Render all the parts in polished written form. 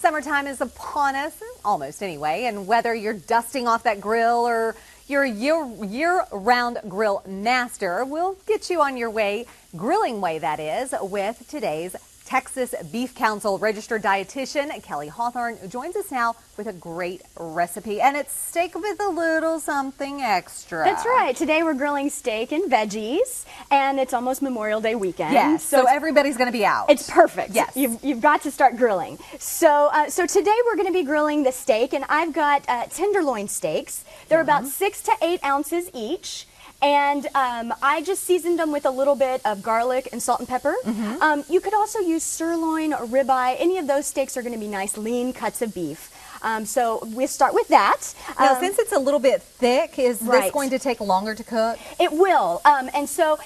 Summertime is upon us, almost anyway, and whether you're dusting off that grill or you're a year-round grill master, we'll get you on your way, grilling way that is, with today's Texas Beef Council registered dietitian Keli Hawthorne, who joins us now with a great recipe, and it's steak with a little something extra. That's right. Today we're grilling steak and veggies, and it's almost Memorial Day weekend. Yes, so everybody's going to be out. It's perfect. Yes. You've got to start grilling. So today we're going to be grilling the steak, and I've got tenderloin steaks. They're about 6 to 8 ounces each. And I just seasoned them with a little bit of garlic and salt and pepper. You could also use sirloin or ribeye. Any of those steaks are going to be nice, lean cuts of beef. So we start with that. Now, since it's a little bit thick, is this going to take longer to cook? It will. And so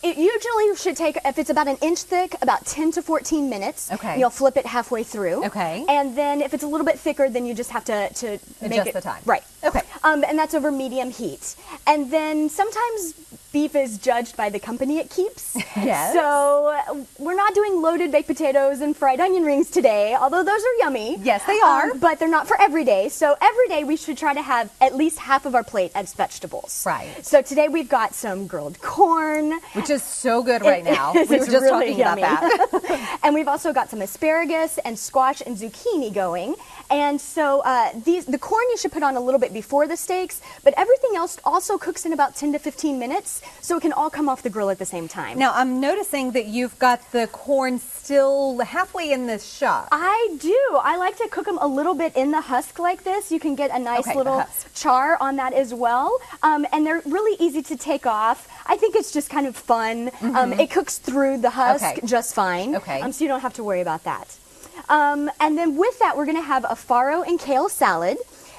it usually should take, if it's about an inch thick, about 10 to 14 minutes. Okay. You'll flip it halfway through. Okay. And then if it's a little bit thicker, then you just have to make adjust it the time. Right. Okay. And that's over medium heat. And then sometimes beef is judged by the company it keeps. Yes. So we're not doing loaded baked potatoes and fried onion rings today, although those are yummy. Yes, they are. But they're not for every day. So every day we should try to have at least half of our plate as vegetables. Right. So today we've got some grilled corn. Which is so good right now. We were just really talking yummy. about that. And we've also got some asparagus and squash and zucchini going. And so the corn you should put on a little bit before the steaks, but everything else also cooks in about 10 to 15 minutes, so it can all come off the grill at the same time. Now, I'm noticing that you've got the corn still halfway in the shock. I do. I like to cook them a little bit in the husk like this. You can get a nice little char on that as well. And they're really easy to take off. I think it's just kind of fun. It cooks through the husk just fine. So you don't have to worry about that. And then with that, we're going to have a farro and kale salad.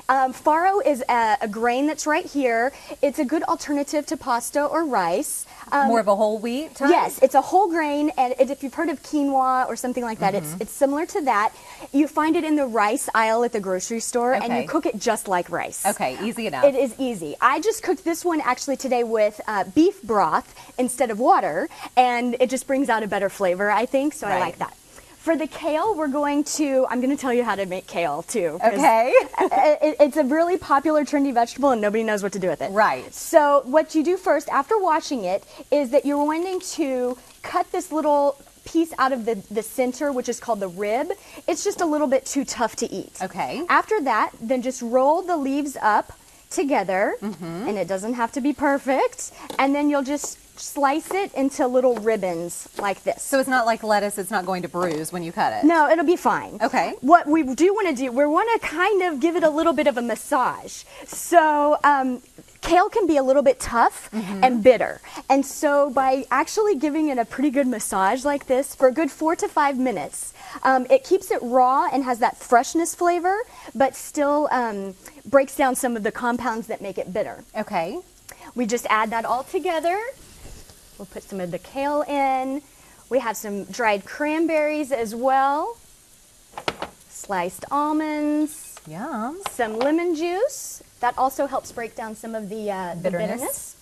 Farro is a grain that's right here. It's a good alternative to pasta or rice. More of a whole wheat type? Yes, it's a whole grain, and if you've heard of quinoa or something like that, it's similar to that. You find it in the rice aisle at the grocery store, and you cook it just like rice. Okay, easy enough. It is easy. I just cooked this one actually today with beef broth instead of water, and it just brings out a better flavor, I think, so I like that. For the kale, I'm going to tell you how to make kale too. Okay. It's a really popular, trendy vegetable and nobody knows what to do with it. Right. So what you do first, after washing it, is that you're wanting to cut this little piece out of the center, which is called the rib. It's just a little bit too tough to eat. Okay. After that, then just roll the leaves up together, and it doesn't have to be perfect, and then you'll just slice it into little ribbons like this. So it's not like lettuce, it's not going to bruise when you cut it? No, it'll be fine. Okay. What we do want to do, we want to kind of give it a little bit of a massage. So kale can be a little bit tough and bitter. And so by actually giving it a pretty good massage like this for a good 4 to 5 minutes, it keeps it raw and has that freshness flavor, but still breaks down some of the compounds that make it bitter. Okay. We just add that all together. We'll put some of the kale in. We have some dried cranberries as well. Sliced almonds. Yum. Some lemon juice. That also helps break down some of the bitterness.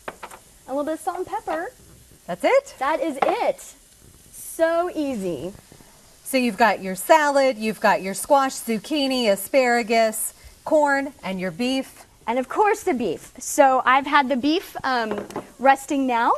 A little bit of salt and pepper. That's it? That is it. So easy. So you've got your salad, you've got your squash, zucchini, asparagus, corn, and your beef. And of course the beef. So I've had the beef resting now.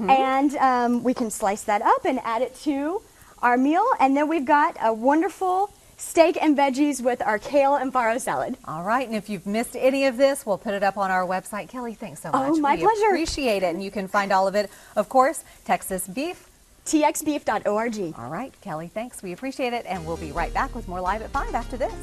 And we can slice that up and add it to our meal. And then we've got a wonderful steak and veggies with our kale and farro salad. All right, and if you've missed any of this, we'll put it up on our website. Keli, thanks so much. Oh, my pleasure. Appreciate it. And you can find all of it, of course, Texas Beef. txbeef.org. All right, Keli, thanks. We appreciate it. And we'll be right back with more Live at 5 after this.